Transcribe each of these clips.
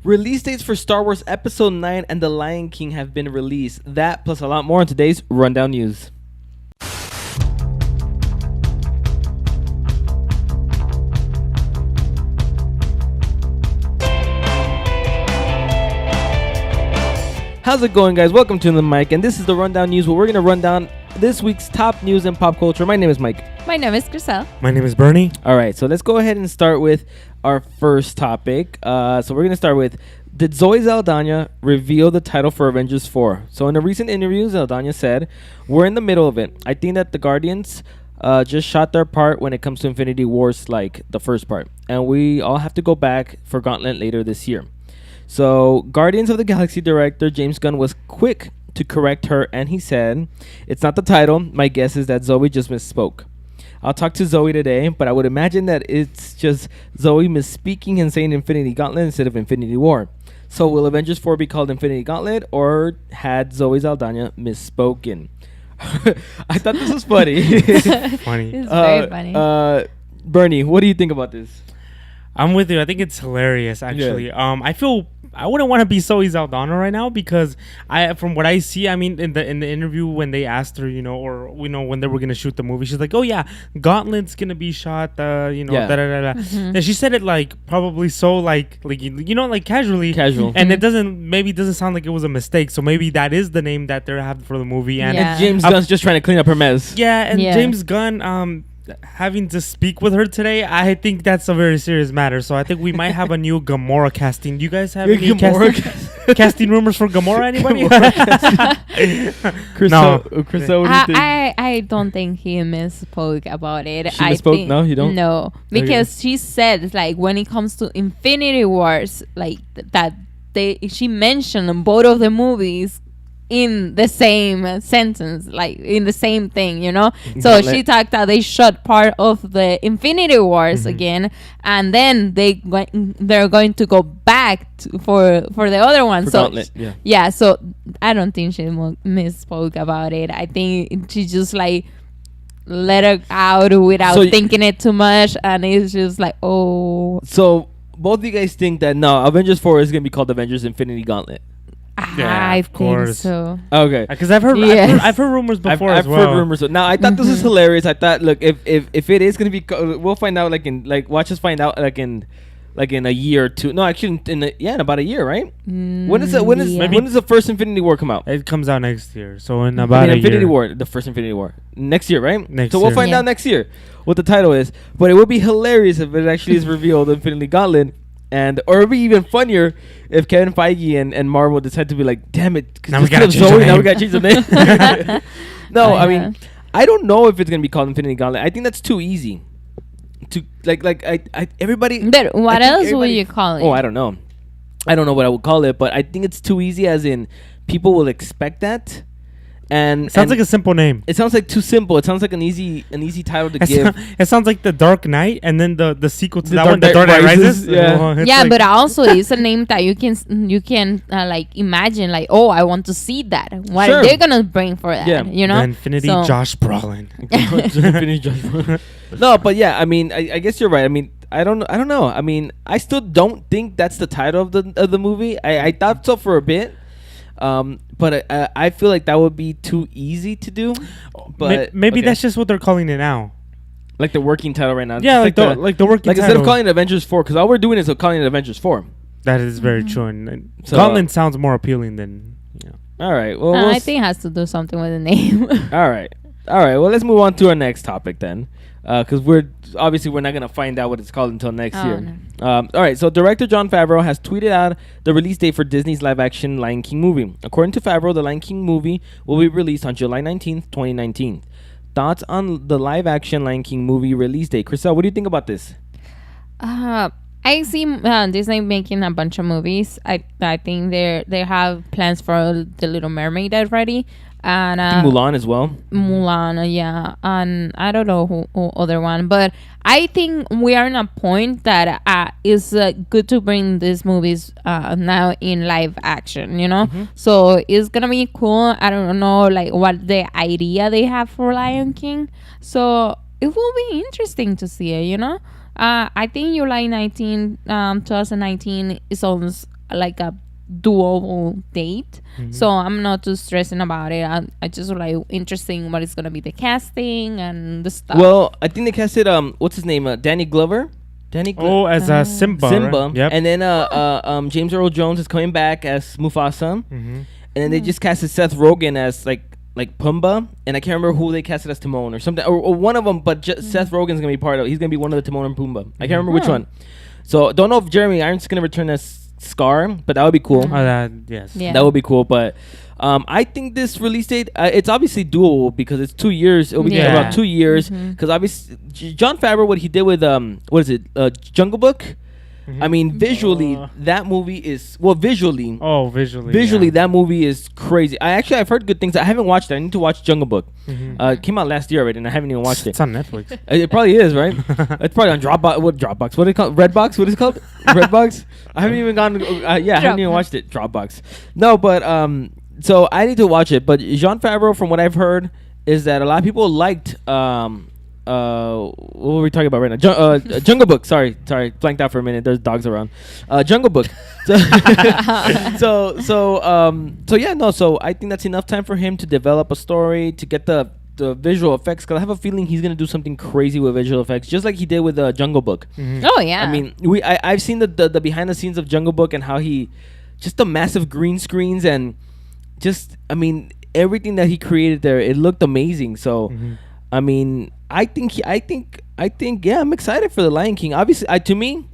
Release dates for Star Wars Episode 9 and The Lion King have been released. That plus a lot more in today's Rundown News. How's it going, guys? Welcome to the mic, and this is the Rundown News, where we're going to run down this week's top news in pop culture. My name is Mike. My name is Grisel. My name is Bernie. All right, so let's go ahead and start with our first topic. So we're going to start with, did Zoe Saldaña reveal the title for Avengers 4? So in a recent interview, Saldaña said, we're in the middle of it. I think that the Guardians just shot their part when it comes to Infinity Wars, like the first part. And we all have to go back for Gauntlet later this year. So Guardians of the Galaxy director James Gunn was quick to correct her, and he said, it's not the title. My guess is that Zoe just misspoke. I'll talk to Zoe today, but I would imagine that it's just Zoe misspeaking and saying Infinity Gauntlet instead of Infinity War. So will Avengers 4 be called Infinity Gauntlet, or had Zoe Saldaña misspoken? I thought this was funny. Funny. It's very funny. Bernie, what do you think about this? I'm with you. I think it's hilarious, actually. Yeah. I wouldn't want to be Zoe Saldaña right now because from what I see, I mean, in the interview when they asked her, when they were gonna shoot the movie, she's like, "Oh yeah, Gauntlet's gonna be shot," da da da da. And she said it like probably so like casually. Casual. And it doesn't sound like it was a mistake. So maybe that is the name that they're having for the movie. And Yeah. James Gunn's just trying to clean up her mess. Yeah, and Yeah. James Gunn, having to speak with her today, I think that's a very serious matter. So I think we might have a new Gamora casting. Do you guys have any casting rumors for Gamora? Anybody? Chris, No. Chris, what do you think? I don't think he misspoke about it. She I misspoke? think, No, you don't? No, because she said like when it comes to Infinity Wars, like she mentioned both of the movies in the same sentence, like in the same thing, So she talked that they shot part of the Infinity Wars again, and then they're going to go back for the other one. For So Gauntlet, yeah. So I don't think she misspoke about it. I think she just like let it out without thinking it too much, and it's just like, oh. So both of you guys think that Avengers 4 is going to be called Avengers Infinity Gauntlet? Yeah, I of think course. so. Okay. Because I've heard rumors before I've as well. heard rumors. Now I thought this was hilarious. I thought, look, if it is going to be, we'll find out watch us find out in a year or two. No, actually in about a year, right? When does the first Infinity War come out? It comes out next year, so in about a Infinity year. War, the first Infinity War next year, right? Next so we'll year. find out next year what the title is. But it would be hilarious if it actually is revealed Infinity Gauntlet. Or it'd be even funnier if Kevin Feige and Marvel decide to be like, damn it, now we gotta change the name. Now we gotta change the name. No, I mean, I don't know if it's gonna be called Infinity Gauntlet. I think that's too easy. To everybody. But what else would you call it? Oh, I don't know. I don't know what I would call it, but I think it's too easy. As in, people will expect that. And sounds like a simple name. It sounds like too simple. It sounds like an easy title to give. It sounds like The Dark Knight, and then the sequel to The that Dark one, The Knight Dark Knight Rises. Rises. Yeah. But also it's a name that you can like imagine, like, oh, I want to see that. What are they gonna bring for that? Yeah. The Infinity Josh Brolin. No, but yeah, I mean, I guess you're right. I mean, I don't know. I mean, I still don't think that's the title of the movie. I thought so for a bit. But I feel like that would be too easy to do. But maybe that's just what they're calling it now. Like the working title right now. Yeah, like the working title. Instead of calling it Avengers 4, because all we're doing is calling it Avengers 4. That is very true. And So, Gauntlet sounds more appealing than, All right. Well, I think it has to do something with the name. All right. Well, let's move on to our next topic then. Because we're not going to find out what it's called until next year. No. All right. So director Jon Favreau has tweeted out the release date for Disney's live-action Lion King movie. According to Favreau, the Lion King movie will be released on July 19th, 2019. Thoughts on the live-action Lion King movie release date? Chriselle, what do you think about this? I see Disney making a bunch of movies. I think they have plans for The Little Mermaid already. And I think Mulan as well. Mulan, yeah, and I don't know who other one, but I think we are in a point that is good to bring these movies now in live action, So it's gonna be cool. I don't know like what the idea they have for Lion King, so it will be interesting to see it. I think July 19, 2019 is almost like a doable date. So I'm not too stressing about it. I just like interesting what is gonna be the casting and the stuff. Well, I think they casted what's his name? Danny Glover. Oh, as Simba. Simba. Right? Yep. And then James Earl Jones is coming back as Mufasa. And then they just casted Seth Rogen as like Pumbaa, and I can't remember who they casted as Timon or something, or one of them. But Seth Rogen's gonna be part of. He's gonna be one of the Timon and Pumbaa. I can't remember which one. So don't know if Jeremy Irons is gonna return as Scar, but that would be cool. Yes. Yeah. That would be cool. But I think this release date, it's obviously doable because it's 2 years. It'll be about 2 years. Because obviously, Jon Favreau, what he did with what is it, Jungle Book. I mean, visually, that movie is visually. Oh, visually. Visually, that movie is crazy. I've heard good things. I haven't watched it. I need to watch Jungle Book. It came out last year already, and I haven't even watched it. It's on Netflix. It probably is, right? It's probably on Dropbox. What Dropbox? What is it called? Redbox? What is it called? Redbox? I haven't even gone. I haven't even watched it. Dropbox. No, but so I need to watch it. But Jon Favreau, from what I've heard, is that a lot of people liked what were we talking about right now? Jungle Book. Sorry, blanked out for a minute. There's dogs around. Jungle Book. So yeah, no. So I think that's enough time for him to develop a story, to get the visual effects. Cause I have a feeling he's gonna do something crazy with visual effects, just like he did with Jungle Book. Oh yeah. I mean, I've seen the behind the scenes of Jungle Book and how he just the massive green screens and just everything that he created there. It looked amazing. So I mean. I think yeah, I'm excited for The Lion King. Obviously, to me,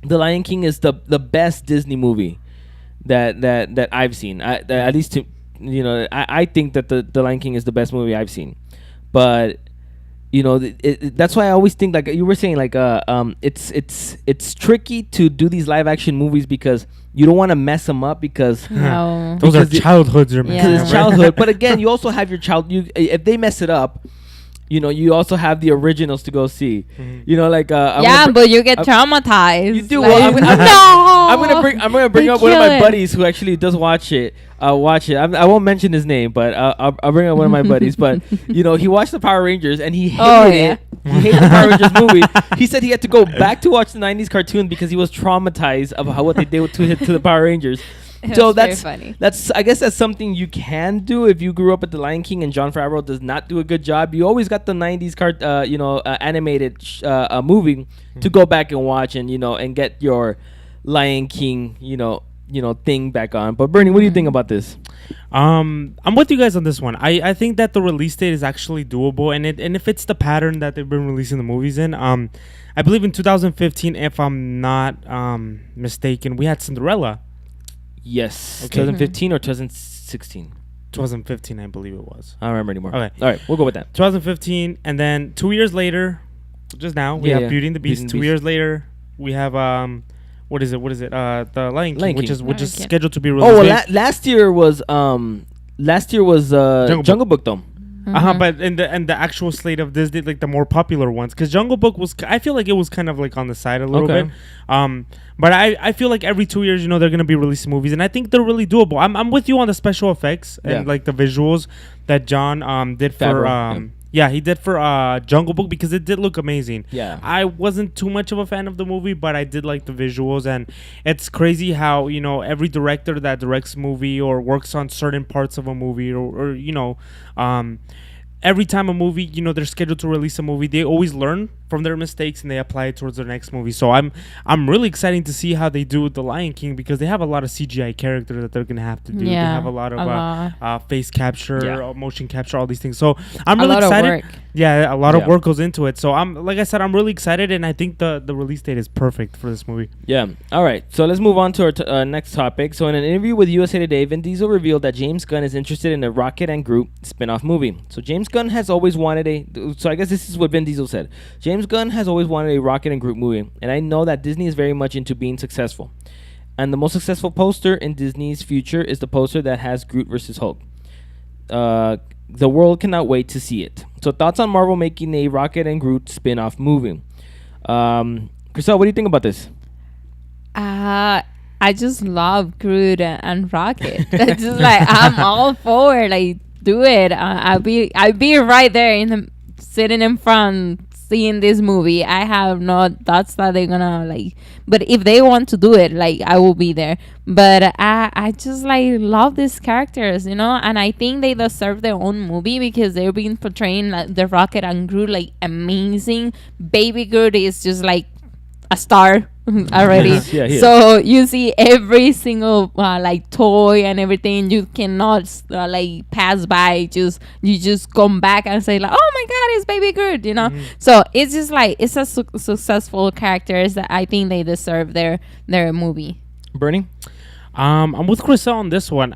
The Lion King is the best Disney movie that I've seen. At least to I think that the Lion King is the best movie I've seen. But that's why I always think, like you were saying, like it's tricky to do these live action movies because you don't want to mess them up because those are childhoods. Because it's childhood. But again, you also have your child. If they mess it up. You also have the originals to go see. But you get traumatized. You do. Like, Well, no. I'm gonna bring up one of my buddies who actually does watch it. I won't mention his name, but I'll bring up one of my buddies. But he watched the Power Rangers and he hated it. He hated the Power Rangers movie. He said he had to go back to watch the '90s cartoon because he was traumatized of what they did to the Power Rangers. So that's funny. I guess that's something you can do if you grew up with The Lion King and Jon Favreau does not do a good job. You always got the '90s animated movie to go back and watch and get your Lion King thing back on. But Bernie, what do you think about this? I'm with you guys on this one. I think that the release date is actually doable, and it fits the pattern that they've been releasing the movies in. I believe in 2015, if I'm not mistaken, we had Cinderella. Yes. Okay. 2015 or 2016? 2015, I believe it was. I don't remember anymore. Okay. All right. We'll go with that. 2015. And then 2 years later, just now, we have Beauty and the Beast. 2 years later, we have, what is it? The Lion King, which is scheduled to be released. Oh, well, last year was Jungle Book though. But in the actual slate of Disney, like the more popular ones, because Jungle Book I feel like it was kind of like on the side a little bit. But I feel like every 2 years, they're gonna be releasing movies, and I think they're really doable. I'm with you on the special effects and like the visuals that John did for he did for Jungle Book, because it did look amazing. Yeah, I wasn't too much of a fan of the movie, but I did like the visuals, and it's crazy how every director that directs a movie or works on certain parts of a movie or every time a movie, they're scheduled to release a movie, they always learn from their mistakes and they apply it towards their next movie. So I'm really excited to see how they do with The Lion King, because they have a lot of CGI characters that they're gonna have to do. Yeah, they have a lot of face capture, motion capture, all these things. So I'm really excited. Yeah, a lot of work goes into it. So I'm really excited, and I think the release date is perfect for this movie. Yeah. All right. So let's move on to our next topic. So in an interview with USA Today, Vin Diesel revealed that James Gunn is interested in a Rocket and Groot spin-off movie. So James Gunn has always wanted so I guess this is what Vin Diesel said. James Gunn has always wanted a Rocket and Groot movie, and I know that Disney is very much into being successful. And the most successful poster in Disney's future is the poster that has Groot versus Hulk. The world cannot wait to see it. So thoughts on Marvel making a Rocket and Groot spin-off movie? Chriselle, what do you think about this? I just love Groot and Rocket. It's just like I'm all for it. Like, do it. I'll be right there sitting in front, seeing this movie. I have no thoughts that they're gonna like, but if they want to do it, like, I will be there. But I just like love these characters, you know, and I think they deserve their own movie because they're being portraying like, the Rocket and Groot like amazing. Baby Groot is just like a star already. Yeah, so you see every single like toy and everything. You cannot like pass by. You just come back and say like, oh my god, it's Baby Groot, you know. So it's just like it's a successful characters that I think they deserve their movie. Bernie? I'm with Chris on this one.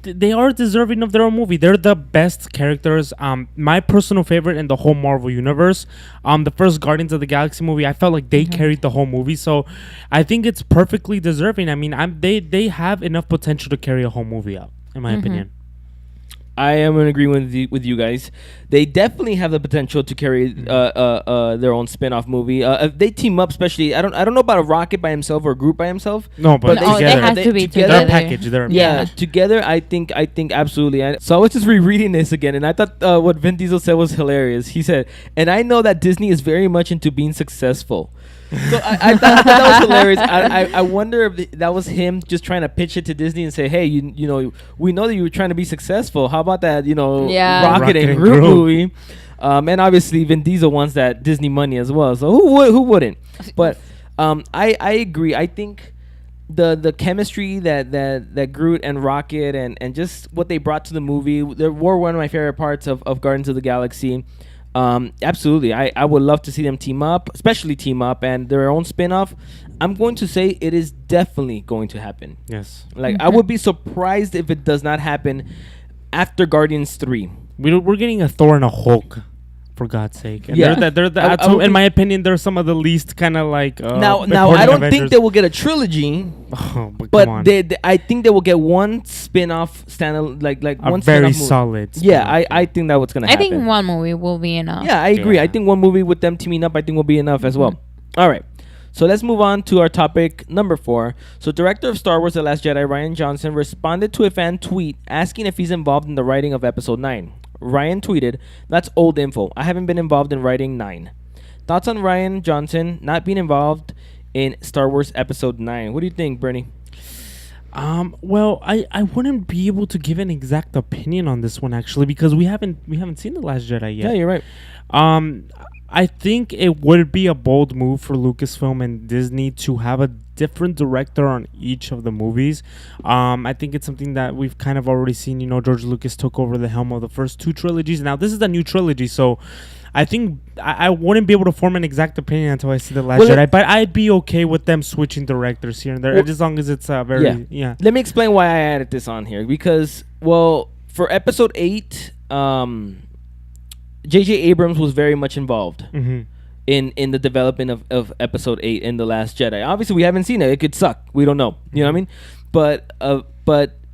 They are deserving of their own movie. They're the best characters. My personal favorite in the whole Marvel universe. The first Guardians of the Galaxy movie, I felt like they carried the whole movie. So I think it's perfectly deserving. I mean, they have enough potential to carry a whole movie out, in my opinion. I am in agreement with you guys. They definitely have the potential to carry their own spin-off movie. If they team up, especially, I don't know about a Rocket by himself or a Groot by himself. No, but no, together. they have to be together. They're a package. Yeah, together, I think absolutely. So I was just rereading this again, and I thought what Vin Diesel said was hilarious. He said, "And I know that Disney is very much into being successful." So I thought that was hilarious. I wonder if that was him just trying to pitch it to Disney and say, hey, you know, we know that you were trying to be successful. How about that, Rocket and Groot movie? And obviously Vin Diesel wants that Disney money as well. So who wouldn't? But I agree. I think the chemistry that Groot and Rocket and just what they brought to the movie, they were one of my favorite parts of Guardians of the Galaxy. Absolutely. I would love to see them team up, especially team up and their own spin-off. I'm going to say it is definitely going to happen. Yes. Like, I would be surprised if it does not happen after Guardians 3. We're getting a Thor and a Hulk, for God's sake. And Yeah. in my opinion, they're some of the least kind of like... now I don't think they will get a trilogy, but come on. I think they will get one spin-off stand like one very spin-off solid. Yeah, I think that's what's going to I happen. think one movie will be enough. Yeah, I agree. Yeah. I think one movie with them teaming up, I think will be enough as well. All right. So let's move on to our topic number 4. So director of Star Wars The Last Jedi, Rian Johnson, responded to a fan tweet asking if he's involved in the writing of Episode 9. Ryan tweeted, "That's old info. I haven't been involved in writing 9. Thoughts on Rian Johnson not being involved in Star Wars Episode 9? What do you think, Bernie? Well, I wouldn't be able to give an exact opinion on this one actually because we haven't seen The Last Jedi yet. Yeah, you're right. I think it would be a bold move for Lucasfilm and Disney to have a different director on each of the movies. I think it's something that we've kind of already seen. George Lucas took over the helm of the first 2 trilogies. Now this is the new trilogy, so I think I wouldn't be able to form an exact opinion until I see The Last Jedi. But I'd be okay with them switching directors here and there, as long as it's very... Yeah. Let me explain why I added this on here. Because, well, for Episode 8... J.J. Abrams was very much involved in the development of Episode 8 in The Last Jedi. Obviously, we haven't seen it. It could suck. We don't know. You know what I mean? But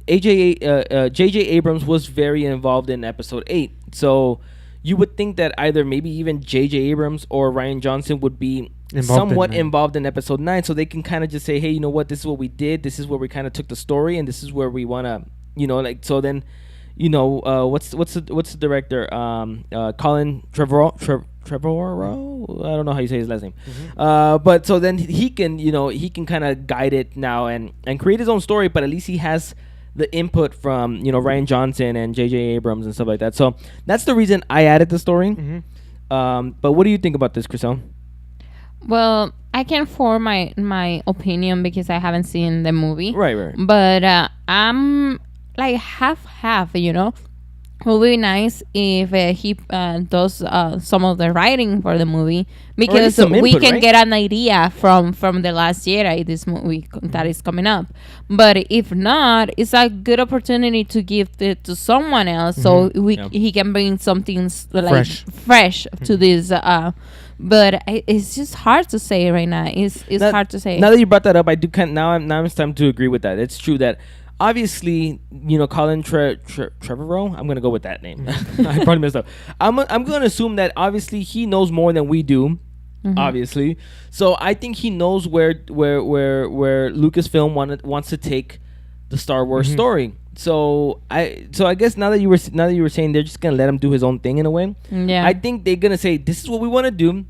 J.J. Abrams was very involved in Episode 8. So you would think that either maybe even J.J. Abrams or Rian Johnson would be somewhat involved in Episode 9, so they can kind of just say, hey, you know what? This is what we did. This is where we kind of took the story, and this is where we want to, so then... what's the director? Colin Trevorrow. I don't know how you say his last name. But so then he can kind of guide it now and create his own story. But at least he has the input from Rian Johnson and J.J. Abrams and stuff like that. So that's the reason I added the story. But what do you think about this, Chriselle? Well, I can't form my opinion because I haven't seen the movie. Right. But I'm like half. It would be nice if he does some of the writing for the movie, because we can get an idea from The Last Jedi, this movie that is coming up. But if not, it's a good opportunity to give it to someone else, so he can bring something like fresh to this. But it's just hard to say right now. It's hard to say. Now that you brought that up, I do now it's time to agree with that. It's true that. Obviously, Colin Trevorrow. I'm gonna go with that name. I probably messed up. I'm gonna assume that obviously he knows more than we do. Obviously, so I think he knows where Lucasfilm wants to take the Star Wars story. I guess now that you were saying they're just gonna let him do his own thing in a way. Yeah. I think they're gonna say this is what we want to do.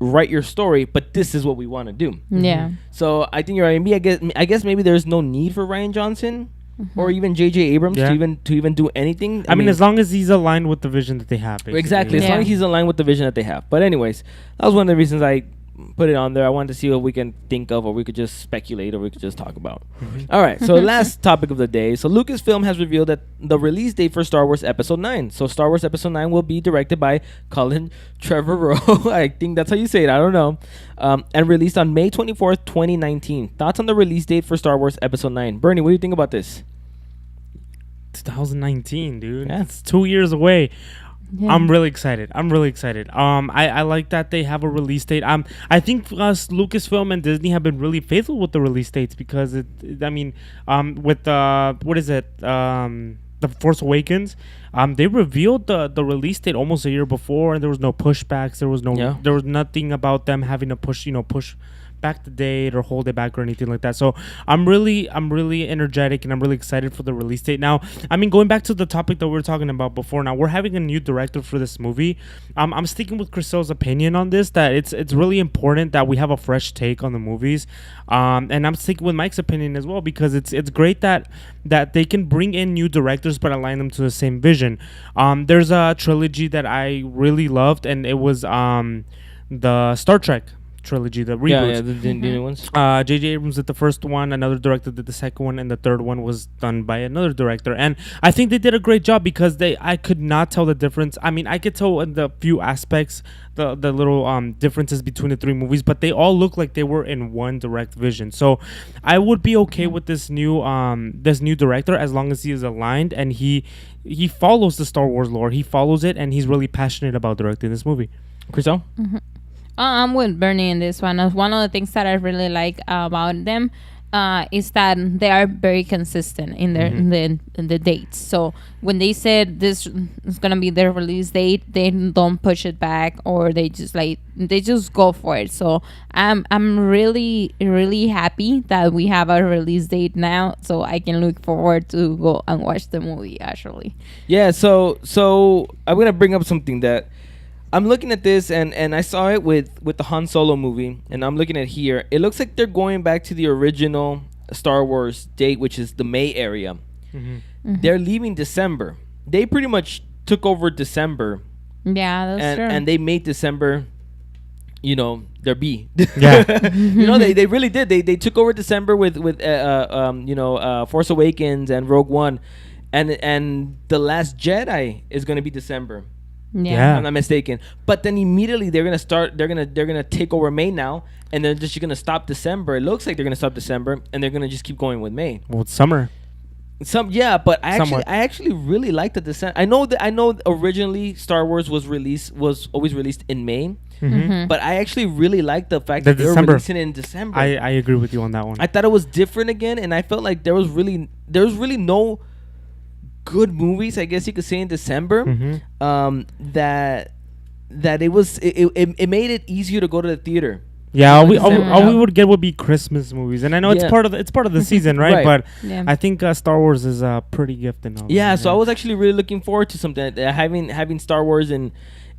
Write your story, but this is what we want to do. Yeah. So I think you're right. I guess maybe there's no need for Rian Johnson or even J.J. Abrams to even do anything. I mean, as long as he's aligned with the vision that they have. Basically. Exactly. As long as he's aligned with the vision that they have. But anyways, that was one of the reasons I put it on there. I wanted to see what we can think of, or we could just speculate, or we could just talk about. All right. So last topic of the day. So Lucasfilm has revealed that the release date for Star Wars Episode 9. So Star Wars Episode 9 will be directed by Colin Trevorrow. I think that's how you say it. I don't know. And released on May 24th, 2019. Thoughts on the release date for Star Wars Episode 9? Bernie, what do you think about this? 2019, dude. Yeah. It's 2 years away. Yeah. I'm really excited. I like that they have a release date. I think Lucasfilm and Disney have been really faithful with the release dates because with what is it? The Force Awakens, they revealed the release date almost a year before, and there was no pushbacks. There was nothing about them having to push back the date or hold it back or anything like that. So I'm really energetic, and I'm really excited for the release date. Now, I mean, going back to the topic that we were talking about before, now we're having a new director for this movie. I'm sticking with Chriselle's opinion on this, that it's really important that we have a fresh take on the movies. And I'm sticking with Mike's opinion as well, because it's great that they can bring in new directors but align them to the same vision. There's a trilogy that I really loved, and it was the Star Trek trilogy, the reboots. The new ones. J.J. Abrams did the first one, another director did the second one, and the third one was done by another director. And I think they did a great job, because I could not tell the difference. I mean, I could tell in the few aspects the little differences between the three movies, but they all look like they were in one direct vision. So I would be okay with this new director, as long as he is aligned and he follows the Star Wars lore. He follows it, and he's really passionate about directing this movie. Chriselle? I'm with Bernie in this one. One of the things that I really like about them is that they are very consistent in their in the dates. So when they said this is gonna be their release date, they don't push it back, or they just go for it. So I'm really happy that we have a release date now, so I can look forward to go and watch the movie. Actually, yeah. So I'm gonna bring up something that I'm looking at this, and I saw it with the Han Solo movie, and I'm looking at here. It looks like they're going back to the original Star Wars date, which is the May area. They're leaving December. They pretty much took over December. Yeah, that's true. And they made December, their B. Yeah. They really did. They took over December with Force Awakens and Rogue One, and the Last Jedi is going to be December. Yeah. I'm not mistaken. But then immediately they're gonna take over May now, and they're just gonna stop December. It looks like they're gonna stop December, and they're gonna just keep going with May. Well, it's summer. But I actually really like the December. I know originally Star Wars was always released in May, but I actually really like the fact that they were releasing it in December. I agree with you on that one. I thought it was different again, and I felt like there was really no good movies, I guess you could say, in December. That it made it easier to go to the theater. Yeah, all we would get would be Christmas movies, and I know it's part of the season, right? But I think Star Wars is a pretty gift and all. Yeah, so I was actually really looking forward to something having Star Wars in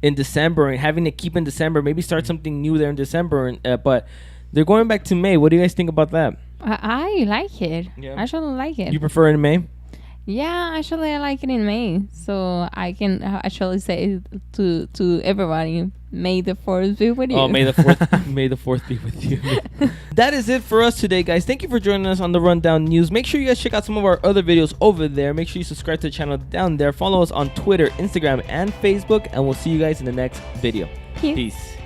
December, and having it keep in December. Maybe start something new there in December, but they're going back to May. What do you guys think about that? I like it. Yeah. I actually like it. You prefer it in May? Yeah, actually, I like it in May, so I can actually say to everybody, May the 4th be with you. Oh, May the 4th, May the 4th be with you. That is it for us today, guys. Thank you for joining us on the Rundown News. Make sure you guys check out some of our other videos over there. Make sure you subscribe to the channel down there. Follow us on Twitter, Instagram, and Facebook, and we'll see you guys in the next video. Peace. Peace.